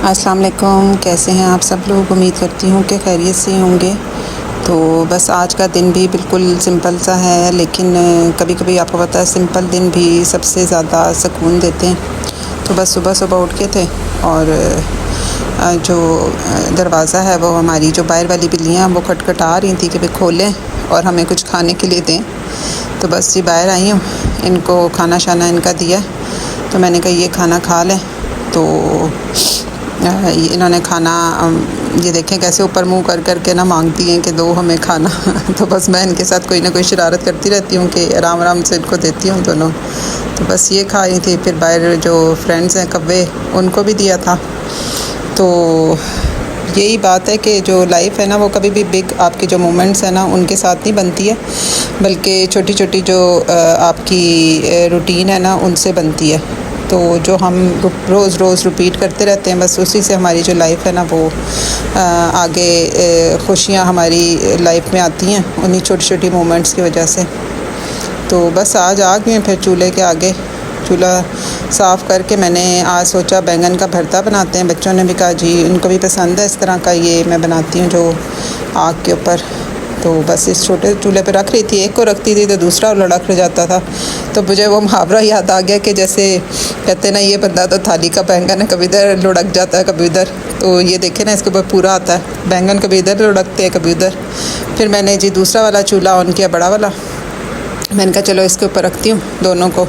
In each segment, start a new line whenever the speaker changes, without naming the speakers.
अस्सलाम वालेकुम। कैसे हैं आप सब लोग? उम्मीद करती हूँ कि खैरियत से होंगे। तो बस आज का दिन भी बिल्कुल सिंपल सा है, लेकिन कभी कभी आपको पता है सिंपल दिन भी सबसे ज़्यादा सुकून देते हैं। तो बस सुबह सुबह उठ के थे और जो दरवाज़ा है वो हमारी जो बाहर वाली बिल्लियाँ वो खटखटा रही थी कि भाई खोलें और हमें कुछ खाने के लिए दें। तो बस जी बाहर आई हूँ, इनको खाना शाना इनका दिया, तो मैंने कहा ये खाना खा लें। तो इन्होंने खाना ये देखें कैसे ऊपर मुंह कर कर के ना मांगती हैं कि दो हमें खाना। तो बस मैं इनके साथ कोई ना कोई शरारत करती रहती हूँ कि आराम आराम से इनको देती हूँ दोनों। तो बस ये खा रही थी, फिर बाहर जो फ्रेंड्स हैं कव्वे उनको भी दिया था। तो यही बात है कि जो लाइफ है ना वो कभी भी बिग आपके जो मोमेंट्स हैं ना उनके साथ नहीं बनती है, बल्कि छोटी छोटी जो आपकी रूटीन है ना उनसे बनती है। तो जो हम रोज़ रोज़ रिपीट करते रहते हैं बस उसी से हमारी जो लाइफ है ना वो आगे खुशियाँ हमारी लाइफ में आती हैं उन्हीं छोटी छोटी मोमेंट्स की वजह से। तो बस आज आ गए हैं फिर चूल्हे के आगे, चूल्हा साफ़ करके मैंने आज सोचा बैंगन का भरता बनाते हैं। बच्चों ने भी कहा जी इनको भी पसंद है इस तरह का, ये मैं बनाती हूँ जो आग के ऊपर। तो बस इस छोटे चूल्हे पे रख रही थी, एक को रखती थी तो दूसरा लुढ़क जाता था। तो मुझे वो मुहावरा याद आ गया कि जैसे कहते ना ये बंदा तो थाली का बैंगन है, कभी इधर लुढ़क जाता है कभी उधर। तो ये देखे ना इसके ऊपर पूरा आता है बैंगन, कभी इधर लुढ़कते हैं कभी उधर। फिर मैंने जी दूसरा वाला चूल्हा ऑन किया, बड़ा वाला। मैंने कहा चलो इसके ऊपर रखती हूँ दोनों को।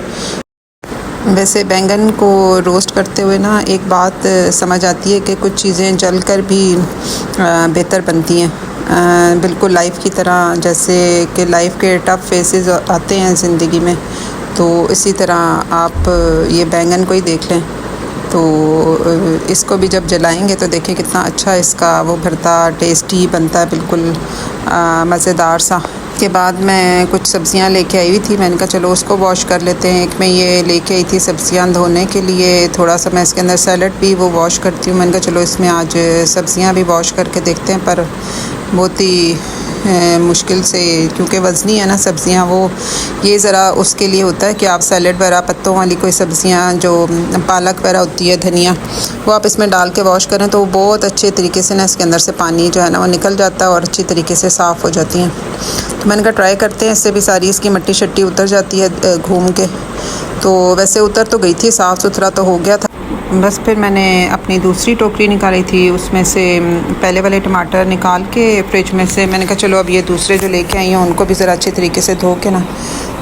वैसे बैंगन को रोस्ट करते हुए ना एक बात समझ आती है कि कुछ चीज़ें जलकर भी बेहतर बनती हैं, बिल्कुल लाइफ की तरह। जैसे कि लाइफ के टफ़ फेसेस आते हैं ज़िंदगी में, तो इसी तरह आप ये बैंगन को ही देख लें। तो इसको भी जब जलाएंगे तो देखें कितना अच्छा इसका वो भरता टेस्टी बनता है, बिल्कुल मज़ेदार सा। के बाद मैं कुछ सब्ज़ियाँ लेके आई हुई थी, मैंने कहा चलो उसको वॉश कर लेते हैं। एक मैं ये लेके आई थी सब्ज़ियाँ धोने के लिए, थोड़ा सा मैं इसके अंदर सैलड भी वो वॉश करती हूँ। मैंने कहा चलो इसमें आज सब्ज़ियाँ भी वॉश करके देखते हैं, पर बहुत ही मुश्किल से, क्योंकि वज़नी है ना सब्ज़ियाँ, वो ये ज़रा उसके लिए होता है कि आप सैलड वगैरह पत्तों वाली कोई सब्ज़ियाँ जो पालक वगैरह होती है, धनिया, वो आप इसमें डाल के वॉश करें तो बहुत अच्छे तरीके से ना इसके अंदर से पानी जो है ना वो निकल जाता है और अच्छी तरीके से साफ़ हो जाती हैं। तो मैंने कहा ट्राई करते हैं, इससे भी सारी इसकी मट्टी शट्टी उतर जाती है घूम के। तो वैसे उतर तो गई थी, साफ़ सुथरा तो हो गया था। बस फिर मैंने अपनी दूसरी टोकरी निकाली थी, उसमें से पहले वाले टमाटर निकाल के फ्रिज में से मैंने कहा चलो अब ये दूसरे जो लेके आई हैं उनको भी ज़रा अच्छे तरीके से धो के ना,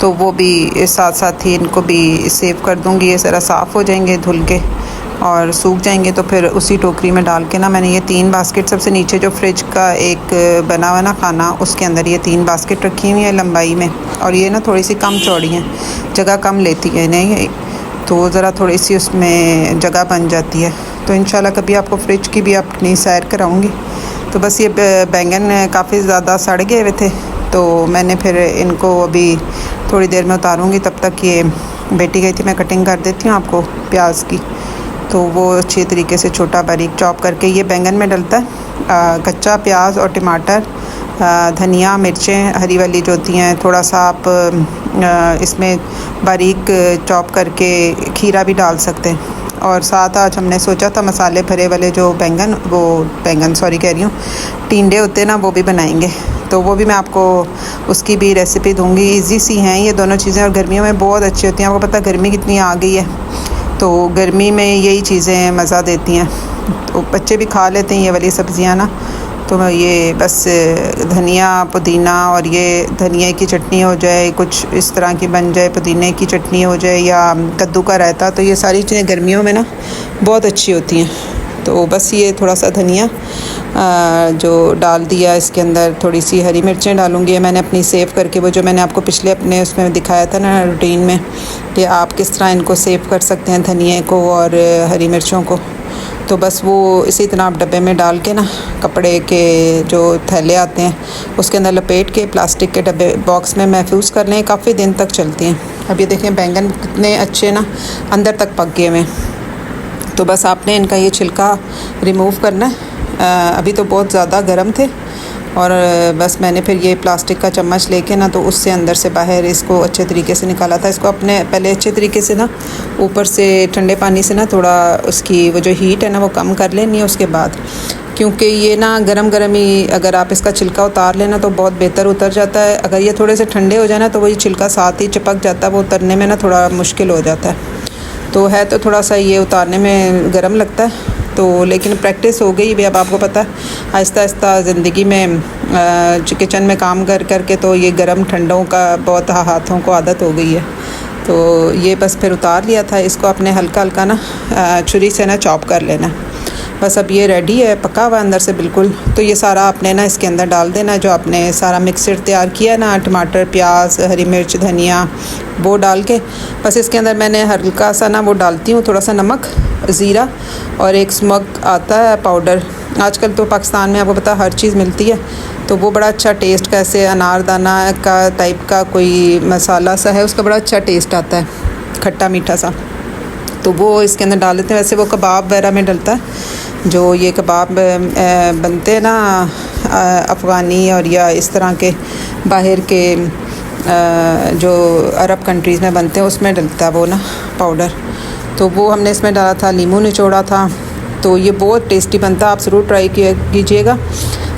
तो वो भी साथ साथ ही इनको भी सेव कर दूँगी। ये ज़रा साफ़ हो जाएंगे धुल के और सूख जाएंगे, तो फिर उसी टोकरी में डाल के ना मैंने ये 3 बास्केट, सबसे नीचे जो फ्रिज का एक बना हुआ ना खाना, उसके अंदर ये 3 बास्केट रखी हुई है लंबाई में। और ये ना थोड़ी सी कम चौड़ी हैं, जगह कम लेती है नहीं, तो ज़रा थोड़ी सी उसमें जगह बन जाती है। तो इंशाल्लाह कभी आपको फ्रिज की भी अपनी सैर कराऊंगी। तो बस ये बैंगन काफ़ी ज़्यादा सड़ गए हुए थे, तो मैंने फिर इनको अभी थोड़ी देर में उतारूंगी। तब तक ये बेटी गई थी, मैं कटिंग कर देती हूँ आपको प्याज की, तो वो अच्छे तरीके से छोटा बारीक चॉप करके ये बैंगन में डलता है। कच्चा प्याज और टमाटर, धनिया, मिर्चें हरी वाली जो होती हैं, थोड़ा सा आप इसमें बारीक चॉप करके खीरा भी डाल सकते हैं। और साथ आज हमने सोचा था मसाले भरे वाले जो बैंगन सॉरी कह रही हूँ, टिंडे होते हैं ना, वो भी बनाएंगे। तो वो भी मैं आपको उसकी भी रेसिपी दूंगी। इजी सी हैं ये दोनों चीज़ें और गर्मियों में बहुत अच्छी होती हैं। आपको पता गर्मी कितनी आ गई है, तो गर्मी में यही चीज़ें मज़ा देती हैं। तो बच्चे भी खा लेते हैं ये वाली सब्ज़ियाँ ना। तो ये बस धनिया, पुदीना, और ये धनिया की चटनी हो जाए, कुछ इस तरह की बन जाए, पुदीने की चटनी हो जाए, या कद्दू का रायता, तो ये सारी चीज़ें गर्मियों में ना बहुत अच्छी होती हैं। तो बस ये थोड़ा सा धनिया जो डाल दिया, इसके अंदर थोड़ी सी हरी मिर्चें डालूँगी। मैंने अपनी सेव करके, वो जो मैंने आपको पिछले अपने उसमें दिखाया था ना रूटीन में, कि आप किस तरह इनको सेव कर सकते हैं धनिए को और हरी मिर्चों को। तो बस वो इसी तरह आप डब्बे में डाल के ना, कपड़े के जो थैले आते हैं उसके अंदर लपेट के प्लास्टिक के डब्बे बॉक्स में महफूज कर लें, काफ़ी दिन तक चलती हैं। अब ये देखें बैंगन कितने अच्छे ना अंदर तक पक गए हुए। तो बस आपने इनका ये छिलका रिमूव करना है। अभी तो बहुत ज़्यादा गर्म थे, और बस मैंने फिर ये प्लास्टिक का चम्मच लेके ना तो उससे अंदर से बाहर इसको अच्छे तरीके से निकाला था। इसको अपने पहले अच्छे तरीके से ना ऊपर से ठंडे पानी से ना थोड़ा उसकी वो जो हीट है ना वो कम कर लेनी है उसके बाद, क्योंकि ये ना गरम गरम ही अगर आप इसका छिलका उतार लेना तो बहुत बेहतर उतर जाता है। अगर ये थोड़े से ठंडे हो जाए ना तो वही छिलका साथ ही चिपक जाता है, वो उतरने में ना थोड़ा मुश्किल हो जाता है। तो है तो थोड़ा सा ये उतारने में गर्म लगता है, तो लेकिन प्रैक्टिस हो गई भी। अब आपको पता है आहिस्ता आहिस्ता ज़िंदगी में किचन में काम कर कर के तो ये गरम ठंडों का बहुत हाथों को आदत हो गई है। तो ये बस फिर उतार लिया था। इसको अपने हल्का हल्का ना छुरी से ना चॉप कर लेना। बस अब ये रेडी है, पका हुआ अंदर से बिल्कुल। तो ये सारा आपने ना इसके अंदर डाल देना, जो आपने सारा मिक्सर तैयार किया ना, टमाटर, प्याज, हरी मिर्च, धनिया, वो डाल के बस इसके अंदर मैंने हल्का सा ना वो डालती हूँ, थोड़ा सा नमक, ज़ीरा और एक स्मोक आता है पाउडर। आजकल तो पाकिस्तान में आपको पता हर चीज़ मिलती है, तो वो बड़ा अच्छा टेस्ट, कैसे अनारदाना का टाइप का कोई मसाला सा है, उसका बड़ा अच्छा टेस्ट आता है, खट्टा मीठा सा। तो वो इसके अंदर डाल देते हैं। वैसे वो कबाब वगैरह में डलता है, जो ये कबाब बनते हैं ना अफ़गानी और या इस तरह के बाहर के जो अरब कंट्रीज़ में बनते हैं उसमें डलता है वो ना पाउडर। तो वो हमने इसमें डाला था, नींबू निचोड़ा था। तो ये बहुत टेस्टी बनता है, आप ज़रूर ट्राई कीजिएगा।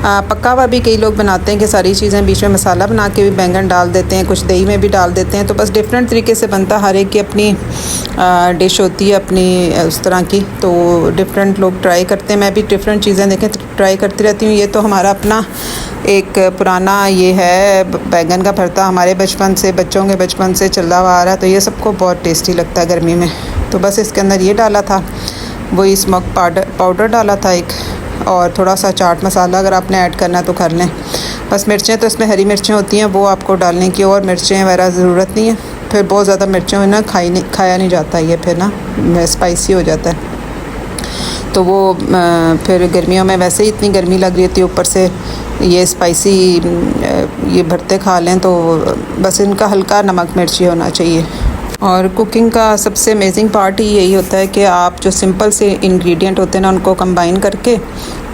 पक्का हुआ भी कई लोग बनाते हैं कि सारी चीज़ें बीच में मसाला बना के भी बैंगन डाल देते हैं, कुछ दही में भी डाल देते हैं। तो बस डिफरेंट तरीके से बनता है, हर एक की अपनी डिश होती है अपनी उस तरह की। तो डिफरेंट लोग ट्राई करते हैं, मैं भी डिफरेंट चीज़ें देखें ट्राई करती रहती हूँ। ये तो हमारा अपना एक पुराना ये है बैंगन का भरता, हमारे बचपन से, बच्चों के बचपन से चला हुआ आ रहा है। तो ये सबको बहुत टेस्टी लगता है गर्मी में। तो बस इसके अंदर ये डाला था, वही स्मोक पाउडर डाला था एक, और थोड़ा सा चाट मसाला अगर आपने ऐड करना है तो कर लें। बस मिर्चें तो इसमें हरी मिर्चें होती हैं, वो आपको डालने की, और मिर्चें वगैरह ज़रूरत नहीं है। फिर बहुत ज़्यादा मिर्चें हो ना खाया नहीं जाता, ये फिर ना स्पाइसी हो जाता है। तो वो फिर गर्मियों में वैसे ही इतनी गर्मी लग रही थी, ऊपर से ये स्पाइसी ये भरते खा लें तो बस इनका हल्का नमक मिर्ची होना चाहिए। और कुकिंग का सबसे अमेजिंग पार्ट ही यही होता है कि आप जो सिंपल से इंग्रेडिएंट होते हैं ना उनको कंबाइन करके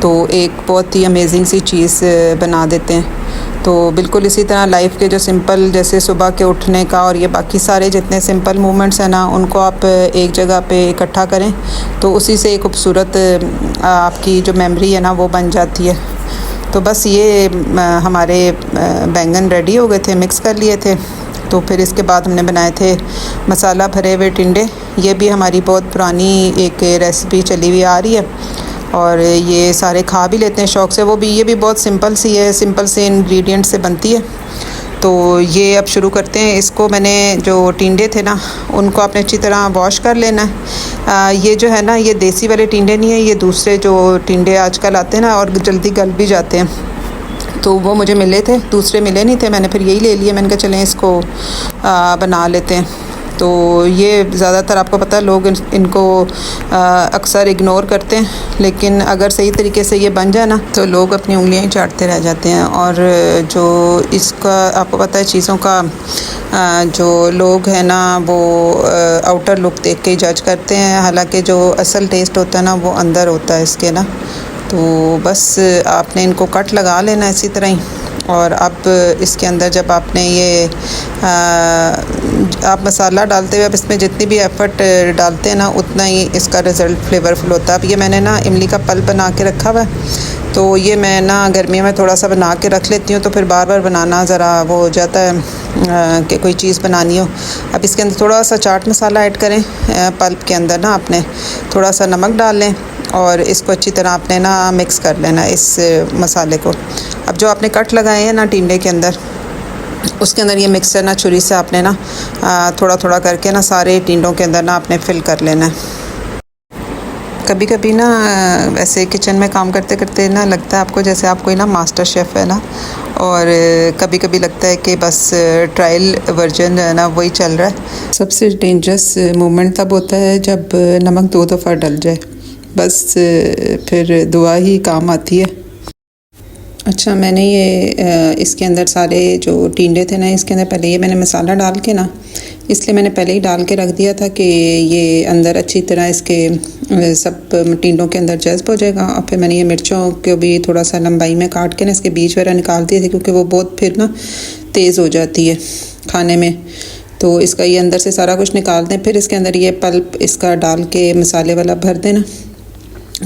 तो एक बहुत ही अमेजिंग सी चीज़ बना देते हैं। तो बिल्कुल इसी तरह लाइफ के जो सिंपल, जैसे सुबह के उठने का और ये बाकी सारे जितने सिंपल मूवमेंट्स हैं ना, उनको आप एक जगह पे इकट्ठा करें तो उसी से एक खूबसूरत आपकी जो मेमोरी है ना वो बन जाती है। तो बस ये हमारे बैंगन रेडी हो गए थे, मिक्स कर लिए थे। तो फिर इसके बाद हमने बनाए थे मसाला भरे हुए टिंडे। ये भी हमारी बहुत पुरानी एक रेसिपी चली हुई आ रही है और ये सारे खा भी लेते हैं शौक़ से। वो भी, ये भी बहुत सिंपल सी है, सिंपल से इंग्रेडिएंट से बनती है। तो ये अब शुरू करते हैं। इसको मैंने जो टिंडे थे ना उनको आपने अच्छी तरह वॉश कर लेना है। ये जो है ना ये देसी वाले टिंडे नहीं है, ये दूसरे जो टिंडे आजकल आते हैं ना और जल्दी गल भी जाते हैं, तो वो मुझे मिले थे, दूसरे मिले नहीं थे, मैंने फिर यही ले लिए। मैंने कहा चलें इसको बना लेते हैं। तो ये ज़्यादातर आपको पता है लोग इनको अक्सर इग्नोर करते हैं, लेकिन अगर सही तरीके से ये बन जाए ना तो लोग अपनी उंगलियां ही चाटते रह जाते हैं। और जो इसका आपको पता है चीज़ों का जो लोग हैं ना वो आउटर लुक देख के जज करते हैं, हालांकि जो असल टेस्ट होता है ना वो अंदर होता है इसके ना। तो बस आपने इनको कट लगा लेना इसी तरह ही। और अब इसके अंदर जब आपने ये आप मसाला डालते हुए अब इसमें जितनी भी एफ़र्ट डालते हैं ना उतना ही इसका रिज़ल्ट फ्लेवरफुल होता है। अब ये मैंने ना इमली का पल्प बना के रखा हुआ है, तो ये मैं ना गर्मियों में थोड़ा सा बना के रख लेती हूँ, तो फिर बार बार बनाना ज़रा वो हो जाता है कि कोई चीज़ बनानी हो। अब इसके अंदर थोड़ा सा चाट मसाला ऐड करें, पल्प के अंदर ना आपने थोड़ा सा नमक डाल लें और इसको अच्छी तरह आपने ना मिक्स कर लेना इस मसाले को। अब जो आपने कट लगाए हैं ना टिंडे के अंदर, उसके अंदर ये मिक्सर ना छुरी से आपने ना थोड़ा थोड़ा करके ना सारे टिंडों के अंदर ना आपने फिल कर लेना है। कभी कभी ना वैसे किचन में काम करते करते ना लगता है आपको जैसे आप कोई ना मास्टर शेफ़ है ना, और कभी कभी लगता है कि बस ट्रायल वर्जन जो है ना वही चल रहा है। सबसे डेंजरस मोमेंट तब होता है जब नमक 2 दफ़ा डल जाए, बस फिर दुआ ही काम आती है। अच्छा, मैंने ये इसके अंदर सारे जो टिंडे थे ना, इसके अंदर पहले ये मैंने मसाला डाल के ना, इसलिए मैंने पहले ही डाल के रख दिया था कि ये अंदर अच्छी तरह इसके सब टिंडों के अंदर जज्ब हो जाएगा। और फिर मैंने ये मिर्चों को भी थोड़ा सा लंबाई में काट के ना इसके बीज वगैरह निकाल दिए थे, क्योंकि वो बहुत फिर ना तेज़ हो जाती है खाने में। तो इसका ये अंदर से सारा कुछ निकाल दें, फिर इसके अंदर ये पल्प इसका डाल के मसाले वाला भर देना,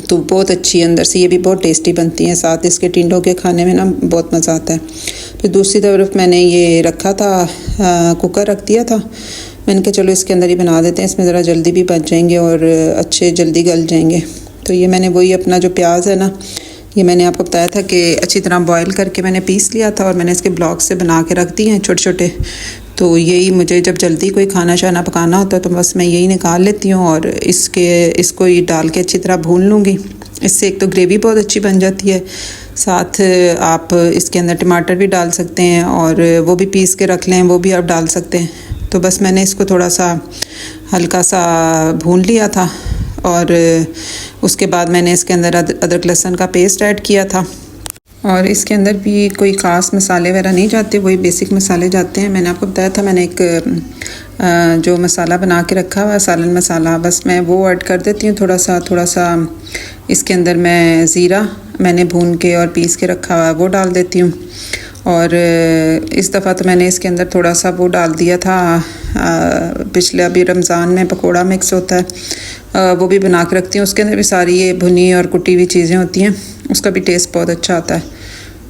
तो बहुत अच्छी अंदर से ये भी बहुत टेस्टी बनती हैं। साथ इसके टिंडों के खाने में ना बहुत मज़ा आता है। फिर दूसरी तरफ मैंने ये रखा था, कुकर रख दिया था। मैंने कहा चलो इसके अंदर ही बना देते हैं, इसमें ज़रा जल्दी भी बच जाएंगे और अच्छे जल्दी गल जाएंगे। तो ये मैंने वही अपना जो प्याज है ना, ये मैंने आपको बताया था कि अच्छी तरह बॉयल करके मैंने पीस लिया था और मैंने इसके ब्लॉक से बना के रख दिए हैं छोटे छोटे। तो यही मुझे जब जल्दी कोई खाना शाना पकाना होता है तो बस मैं यही निकाल लेती हूँ और इसको ये डाल के अच्छी तरह भून लूँगी। इससे एक तो ग्रेवी बहुत अच्छी बन जाती है, साथ आप इसके अंदर टमाटर भी डाल सकते हैं और वो भी पीस के रख लें, वो भी आप डाल सकते हैं। तो बस मैंने इसको थोड़ा सा हल्का सा भून लिया था और उसके बाद मैंने इसके अंदर अदरक लहसुन का पेस्ट ऐड किया था। और इसके अंदर भी कोई ख़ास मसाले वगैरह नहीं जाते, वही बेसिक मसाले जाते हैं। मैंने आपको बताया था मैंने एक जो मसाला बना के रखा हुआ है सालन मसाला, बस मैं वो ऐड कर देती हूँ थोड़ा सा। इसके अंदर मैं ज़ीरा मैंने भून के और पीस के रखा हुआ है वो डाल देती हूँ। और इस दफ़ा तो मैंने इसके अंदर थोड़ा सा वो डाल दिया था, पिछले अभी रमज़ान में पकोड़ा मिक्स होता है, वो भी बना के रखती हूँ। उसके अंदर भी सारी ये भुनी और कुटी हुई चीज़ें होती हैं, उसका भी टेस्ट बहुत अच्छा आता है।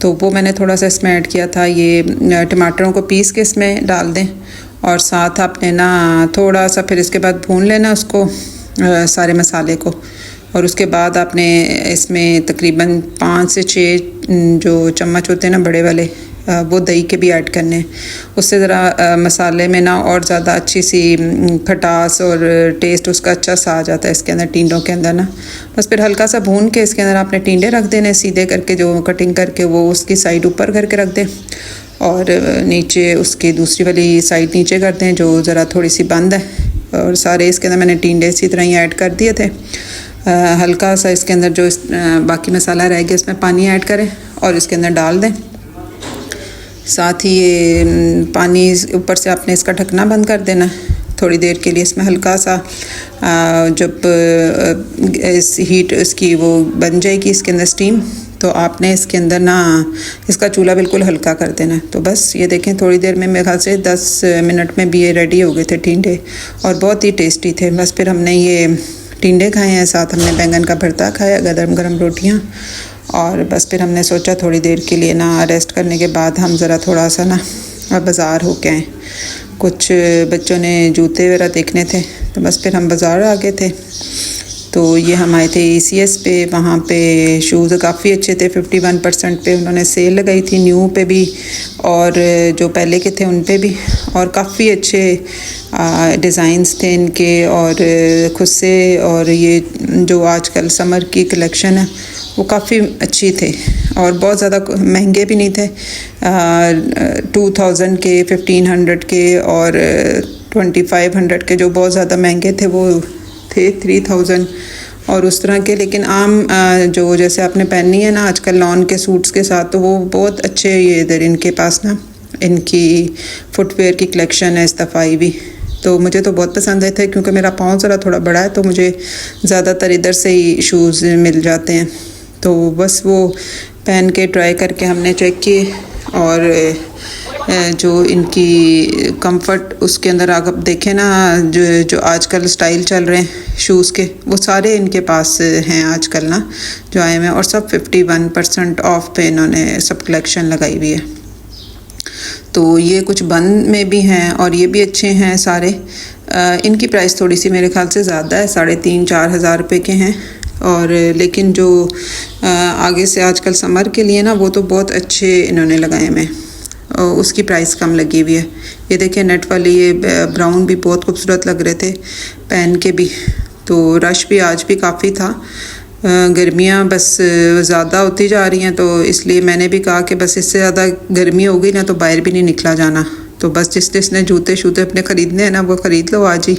तो वो मैंने थोड़ा सा इसमें ऐड किया था। ये टमाटरों को पीस के इसमें डाल दें और साथ आपने ना थोड़ा सा फिर इसके बाद भून लेना उसको, सारे मसाले को। और उसके बाद आपने इसमें तकरीबन 5 से 6 जो चम्मच होते हैं ना बड़े वाले, वो दही के भी ऐड करने हैं। उससे ज़रा मसाले में ना और ज़्यादा अच्छी सी खटास और टेस्ट उसका अच्छा सा आ जाता है इसके अंदर, टिंडों के अंदर ना। बस फिर हल्का सा भून के इसके अंदर आपने टिंडे रख देने सीधे करके, जो कटिंग करके वो उसकी साइड ऊपर करके रख दें और नीचे उसकी दूसरी वाली साइड नीचे कर दें जो ज़रा थोड़ी सी बंद है। और सारे इसके अंदर मैंने टिंडे इसी तरह ही ऐड कर दिए थे। हल्का सा इसके अंदर जो बाकी मसाला रह गया इसमें पानी ऐड करें और इसके अंदर डाल दें। साथ ही ये पानी ऊपर से आपने इसका ढकना बंद कर देना थोड़ी देर के लिए। इसमें हल्का सा जब इस हीट इसकी वो बन जाएगी इसके अंदर स्टीम, तो आपने इसके अंदर ना इसका चूल्हा बिल्कुल हल्का कर देना है। तो बस ये देखें थोड़ी देर में मेरे ख्याल से 10 मिनट में भी ये रेडी हो गए थे टिंडे और बहुत ही टेस्टी थे। बस फिर हमने ये टिंडे खाए हैं, साथ हमने बैंगन का भरता खाया, गरम गरम रोटियां। और बस फिर हमने सोचा थोड़ी देर के लिए ना रेस्ट करने के बाद हम ज़रा थोड़ा सा ना बाज़ार होके आए। कुछ बच्चों ने जूते वगैरह देखने थे, तो बस फिर हम बाज़ार आ गए थे। तो ये हम आए थे ECS पे, वहाँ पे शूज़ काफ़ी अच्छे थे, 51% पे उन्होंने सेल लगाई थी, न्यू पे भी और जो पहले के थे उन पे भी। और काफ़ी अच्छे डिज़ाइंस थे इनके और खुद से। और ये जो आजकल समर की कलेक्शन है वो काफ़ी अच्छी थे और बहुत ज़्यादा महंगे भी नहीं थे। 2000 के, 1500 के और 2500 के जो बहुत ज़्यादा महंगे थे वो थे 3000 और उस तरह के। लेकिन आम जो जैसे आपने पहनी है ना आजकल लॉन के सूट्स के साथ, तो वो बहुत अच्छे ये इधर इनके पास ना इनकी फुटवेयर की कलेक्शन है इस दफ़ा आई भी। तो मुझे तो बहुत पसंद आए थे, क्योंकि मेरा पाँव ज़रा थोड़ा बड़ा है तो मुझे ज़्यादातर इधर से ही शूज़ मिल जाते हैं। तो बस वो पहन के ट्राई करके हमने चेक किए और जो इनकी कंफर्ट उसके अंदर आप देखें ना, जो आजकल स्टाइल चल रहे हैं शूज़ के, वो सारे इनके पास हैं आजकल ना जो आए हैं। और सब 51% ऑफ पे इन्होंने सब कलेक्शन लगाई हुई है। तो ये कुछ बंद में भी हैं और ये भी अच्छे हैं सारे। इनकी प्राइस थोड़ी सी मेरे ख्याल से ज़्यादा है, 3,500-4 हज़ार रुपये के हैं। और लेकिन जो आगे से आजकल समर के लिए ना वो तो बहुत अच्छे इन्होंने लगाए हैं, उसकी प्राइस कम लगी हुई है। ये देखिए नेट वाले ये ब्राउन भी बहुत खूबसूरत लग रहे थे पहन के भी। तो रश भी आज भी काफ़ी था। गर्मियाँ बस ज़्यादा होती जा रही हैं, तो इसलिए मैंने भी कहा कि बस इससे ज़्यादा गर्मी हो गई ना तो बाहर भी नहीं निकला जाना। तो बस जिसने जूते शूते अपने ख़रीदने हैं ना वो ख़रीद लो आज ही,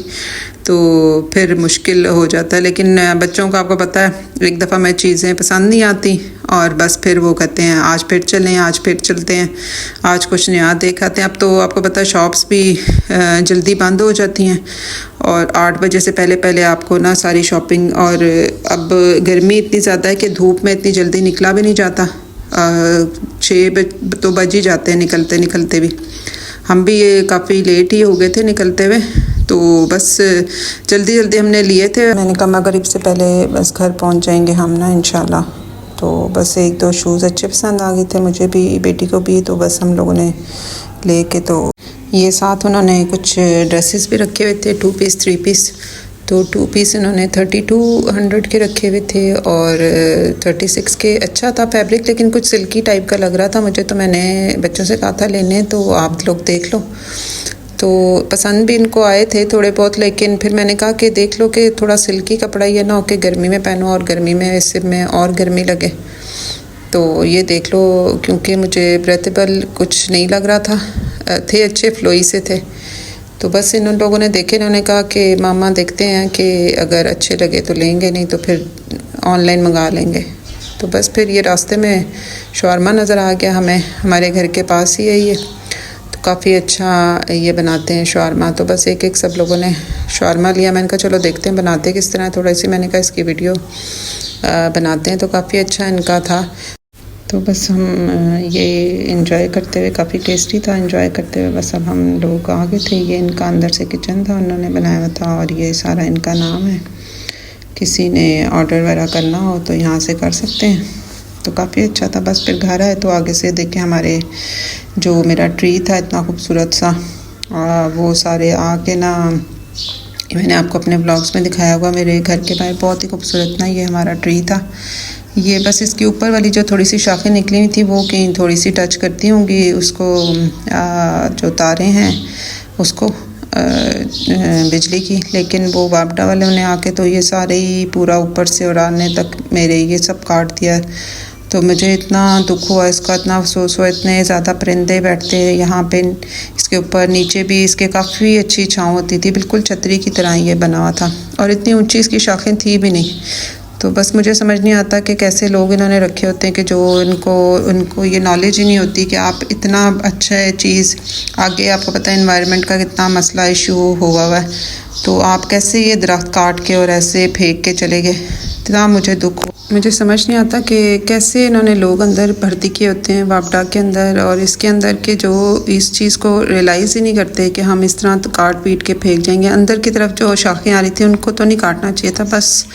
तो फिर मुश्किल हो जाता है। लेकिन बच्चों को आपको पता है एक दफ़ा में चीज़ें पसंद नहीं आती और बस फिर वो कहते हैं आज फिर चलें, आज फिर चलते हैं, आज कुछ नया देख आते हैं। अब तो आपको पता है शॉप्स भी जल्दी बंद हो जाती हैं और 8 बजे से पहले पहले आपको ना सारी शॉपिंग, और अब गर्मी इतनी ज़्यादा है कि धूप में इतनी जल्दी निकला भी नहीं जाता। 6 तो बज ही जाते हैं निकलते निकलते भी। हम भी ये काफ़ी लेट ही हो गए थे निकलते हुए, तो बस जल्दी जल्दी हमने लिए थे। मैंने कहा मगरिब से पहले बस घर पहुंच जाएंगे हम ना इंशाल्लाह। तो बस 1-2 शूज़ अच्छे पसंद आ गए थे मुझे भी, बेटी को भी, तो बस हम लोगों ने लेके, तो ये साथ उन्होंने कुछ ड्रेसेस भी रखे हुए थे 2 पीस 3 पीस। तो 2 पीस इन्होंने 3200 के रखे हुए थे और 36 के। अच्छा था फैब्रिक, लेकिन कुछ सिल्की टाइप का लग रहा था मुझे, तो मैंने बच्चों से कहा था लेने, तो आप लोग देख लो। तो पसंद भी इनको आए थे थोड़े बहुत, लेकिन फिर मैंने कहा कि देख लो कि थोड़ा सिल्की कपड़ा ये ना हो कि गर्मी में पहनो और गर्मी में सिर में और गर्मी लगे, तो ये देख लो। क्योंकि मुझे ब्रेथेबल कुछ नहीं लग रहा था, थे अच्छे फ्लोई से थे। तो बस इन लोगों ने देखे, इन्होंने कहा कि मामा देखते हैं कि अगर अच्छे लगे तो लेंगे, नहीं तो फिर ऑनलाइन मंगा लेंगे। तो बस फिर ये रास्ते में शवारमा नज़र आ गया हमें, हमारे घर के पास ही है ये, तो काफ़ी अच्छा ये बनाते हैं शवारमा। तो बस एक एक सब लोगों ने शवारमा लिया। मैंने कहा चलो देखते हैं बनाते किस तरह, थोड़ा सी मैंने कहा इसकी वीडियो बनाते हैं। तो काफ़ी अच्छा इनका था। तो बस हम ये इंजॉय करते हुए, काफ़ी टेस्टी था, इंजॉय करते हुए बस अब हम लोग आ गए थे। ये इनका अंदर से किचन था, उन्होंने बनाया हुआ था और ये सारा इनका नाम है। किसी ने ऑर्डर वगैरह करना हो तो यहाँ से कर सकते हैं। तो काफ़ी अच्छा था। बस फिर घर आए तो आगे से देखें हमारे जो मेरा ट्री था इतना खूबसूरत सा, वो सारे आके ना, मैंने आपको अपने ब्लॉग्स में दिखाया हुआ, मेरे घर के बाहर बहुत ही खूबसूरत ना ये हमारा ट्री था। ये बस इसकी ऊपर वाली जो थोड़ी सी शाखें निकली हुई थी वो कहीं थोड़ी सी टच करती होंगी उसको, जो तारें हैं उसको बिजली की, लेकिन वो वापडा वाले ने आके तो ये सारे ही पूरा ऊपर से उड़ाने तक मेरे ये सब काट दिया। तो मुझे इतना दुख हुआ इसका, इतना अफसोस हुआ। इतने ज़्यादा परिंदे बैठते यहाँ पे इसके ऊपर, नीचे भी इसके काफ़ी अच्छी छाँव होती थी, बिल्कुल छतरी की तरह ये बना हुआ था और इतनी ऊंची इसकी शाखें थी भी नहीं। तो बस मुझे समझ नहीं आता कि कैसे लोग इन्होंने रखे होते हैं कि जो उनको ये नॉलेज ही नहीं होती कि आप इतना अच्छा चीज़, आगे आपको पता है एनवायरनमेंट का कितना मसला इशू हुआ है, तो आप कैसे ये दरख्त काट के और ऐसे फेंक के चले गए। इतना मुझे दुख, मुझे समझ नहीं आता कि कैसे इन्होंने लोग अंदर भर्ती किए होते हैं वापडा के अंदर और इसके अंदर के, जो इस चीज़ को रियलाइज़ ही नहीं करते कि हम इस तरह तो काट पीट के फेंक जाएंगे। अंदर की तरफ जो शाखें आ रही थी उनको तो नहीं काटना चाहिए था, बस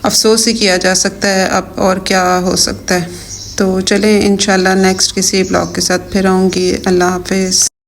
अफसोस ही किया जा सकता है, अब और क्या हो सकता है। तो चलें इंशाल्लाह नेक्स्ट किसी ब्लॉग के साथ फिर आऊँगी। अल्लाह हाफ़िज़।